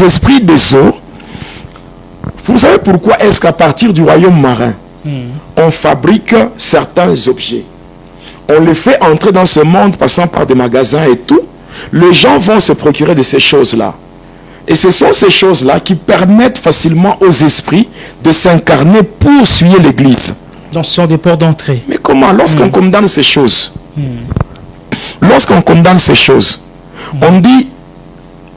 esprits des eaux, vous savez pourquoi est-ce qu'à partir du royaume marin, on fabrique certains objets? On les fait entrer dans ce monde passant par des magasins et tout. Les gens vont se procurer de ces choses-là. Et ce sont ces choses-là qui permettent facilement aux esprits de s'incarner pour suivre l'Église. Donc ce sont des ports d'entrée. Mais comment? Lorsqu'on condamne ces choses, lorsqu'on condamne ces choses, on dit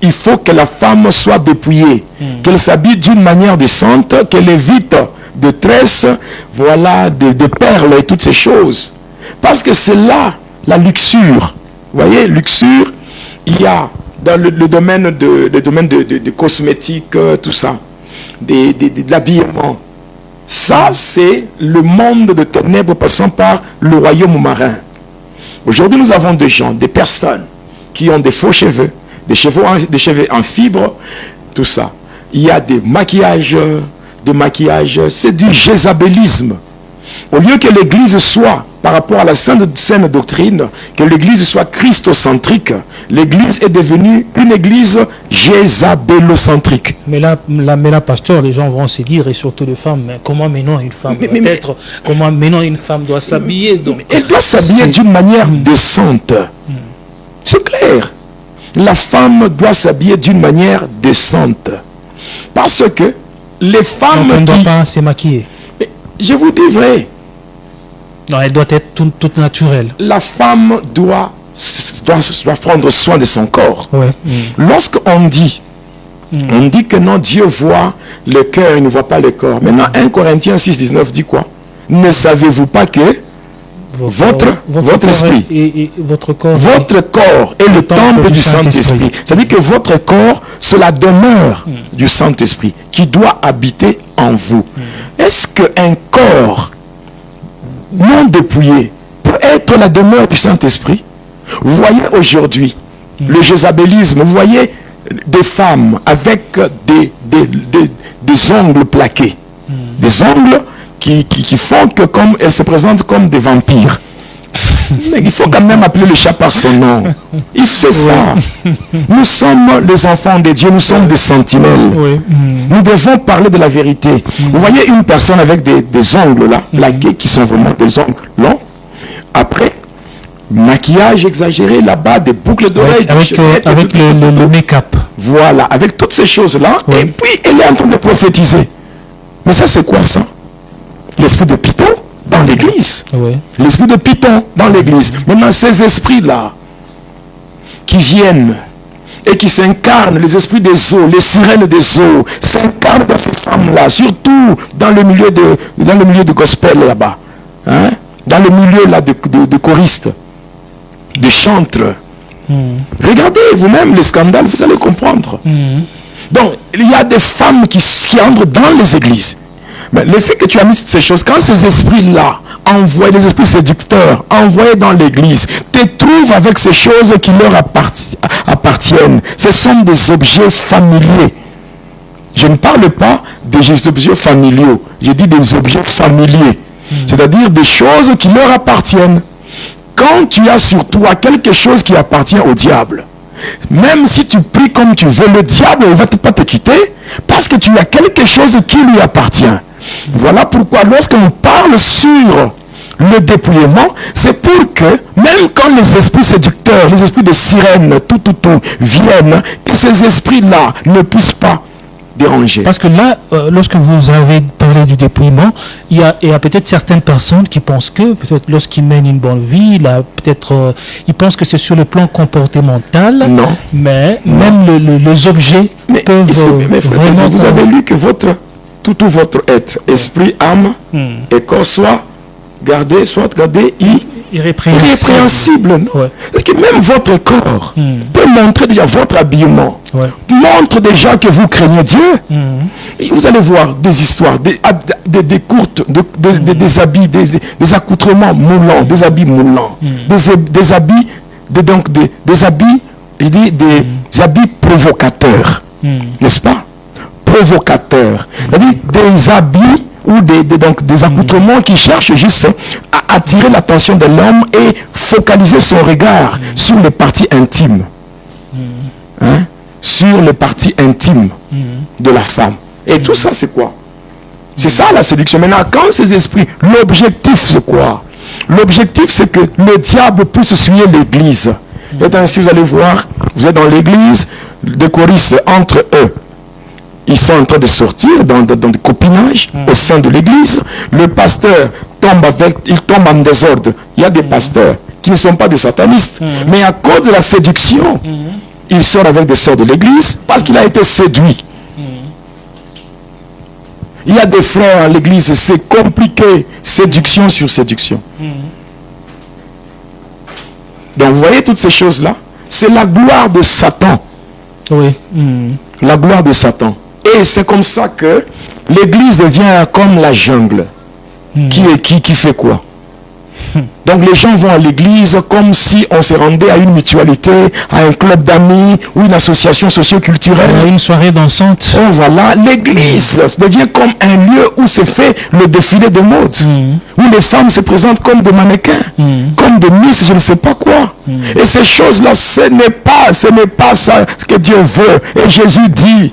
il faut que la femme soit dépouillée, qu'elle s'habille d'une manière décente, qu'elle évite de tresses, voilà, de perles et toutes ces choses. Parce que c'est là la luxure. Vous voyez, luxure, il y a dans le domaine de cosmétiques, tout ça, de l'habillement. Ça, c'est le monde de ténèbres passant par le royaume marin. Aujourd'hui, nous avons des gens, des personnes qui ont des faux cheveux, des cheveux en fibre, tout ça. Il y a des maquillages, c'est du jézabélisme. Au lieu que l'Église soit, par rapport à la saine doctrine, que l'Église soit christocentrique, l'Église est devenue une Église jézabélocentrique. Mais là, pasteur, les gens vont se dire, et surtout les femmes, mais comment maintenant une femme comment maintenant une femme doit s'habiller? Elle doit s'habiller d'une manière décente. C'est clair. La femme doit s'habiller d'une manière décente. Parce que les femmes donc, on ne doit pas se maquiller. Je vous dis vrai. Non, elle doit être toute naturelle. La femme doit prendre soin de son corps. Ouais. Lorsqu'on dit, on dit que non, Dieu voit le cœur, il ne voit pas le corps. Maintenant, 1 Corinthiens 6, 19 dit quoi? Ne savez-vous pas que votre esprit, et votre corps est le temple du Saint-Esprit. C'est-à-dire que votre corps, c'est la demeure du Saint-Esprit qui doit habiter en vous. Est-ce qu'un corps non dépouillé peut être la demeure du Saint-Esprit? Vous voyez aujourd'hui le jézabélisme, vous voyez des femmes avec des ongles plaqués, des ongles qui font que comme elles se présentent comme des vampires. Mais il faut quand même appeler le chat par son nom. C'est ça. Nous sommes les enfants de Dieu, nous sommes des sentinelles. Nous devons parler de la vérité. Vous voyez une personne avec des ongles là, plaqués, qui sont vraiment des ongles longs. Après, maquillage exagéré là-bas, des boucles d'oreilles. Avec le make-up. Voilà, avec toutes ces choses-là. Et puis, elle est en train de prophétiser. Mais ça, c'est quoi ça? L'esprit de Python dans l'église. L'esprit de Python dans l'église. Maintenant, ces esprits-là qui viennent et qui s'incarnent, les esprits des eaux, les sirènes des eaux, s'incarnent dans ces femmes-là, surtout dans le milieu de gospel là-bas. Hein? Dans le milieu là de choristes, de chantres. Regardez vous-même les scandales, vous allez comprendre. Donc, il y a des femmes qui entrent dans les églises. Mais le fait que tu as mis ces choses, quand ces esprits-là, envoyés, les esprits séducteurs, envoyés dans l'église, te trouvent avec ces choses qui leur appartiennent. Ce sont des objets familiers. Je ne parle pas des objets familiaux, je dis des objets familiers. C'est-à-dire des choses qui leur appartiennent. Quand tu as sur toi quelque chose qui appartient au diable, même si tu pries comme tu veux, le diable ne va pas te quitter parce que tu as quelque chose qui lui appartient. Voilà pourquoi lorsqu'on parle sur le dépouillement, c'est pour que même quand les esprits séducteurs, les esprits de sirène, tout viennent, que ces esprits-là ne puissent pas déranger. Parce que là, lorsque vous avez parlé du dépouillement, il y a peut-être certaines personnes qui pensent que, peut-être lorsqu'ils mènent une bonne vie, peut-être ils pensent que c'est sur le plan comportemental. Non. Mais même les objets peuvent vraiment... Vous avez lu que tout votre être, esprit, âme et corps soit gardé irrépréhensible. Ouais. Parce que même votre corps peut montrer déjà votre habillement. Montre déjà que vous craignez Dieu. Et vous allez voir des histoires, des habits, des accoutrements moulants, des habits moulants, des habits, des habits, je dis des habits provocateurs, n'est-ce pas? Provocateurs. C'est-à-dire des habits ou des accoutrements qui cherchent juste à attirer l'attention de l'homme et focaliser son regard sur les parties intimes. Hein? sur les parties intimes de la femme. Et tout ça, c'est quoi? C'est ça la séduction. Maintenant, quand ces esprits, l'objectif, c'est quoi? L'objectif, c'est que le diable puisse souiller l'église. Et ainsi, vous allez voir, vous êtes dans l'église, des choristes entre eux. Ils sont en train de sortir dans des copinages au sein de l'église. Le pasteur tombe en désordre. Il y a des pasteurs qui ne sont pas des satanistes. Mais à cause de la séduction, il sort avec des sœurs de l'église parce qu'il a été séduit. Il y a des frères à l'église, c'est compliqué. Séduction sur séduction. Donc vous voyez toutes ces choses-là. C'est la gloire de Satan. Oui. La gloire de Satan. Et c'est comme ça que l'église devient comme la jungle. Qui fait quoi? Donc les gens vont à l'église comme si on se rendait à une mutualité, à un club d'amis ou une association socio-culturelle. Une soirée dansante. Oh voilà, l'église devient comme un lieu où se fait le défilé de mode. Où les femmes se présentent comme des mannequins, comme des miss, je ne sais pas quoi. Et ces choses-là, ce n'est pas ça que Dieu veut. Et Jésus dit,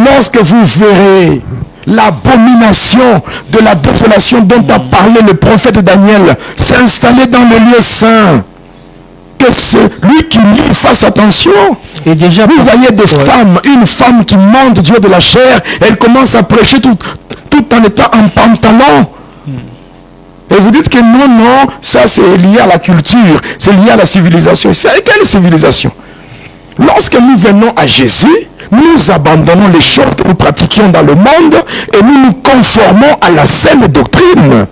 lorsque vous verrez l'abomination de la désolation dont a parlé le prophète Daniel s'installer dans le lieu saint, que celui qui lit fasse attention. Et déjà, vous voyez des femmes, une femme qui monte Dieu de la chair, elle commence à prêcher tout en étant en pantalon. Et vous dites que non, ça c'est lié à la culture, c'est lié à la civilisation. C'est quelle civilisation? Lorsque nous venons à Jésus, nous abandonnons les choses que nous pratiquions dans le monde et nous nous conformons à la saine doctrine.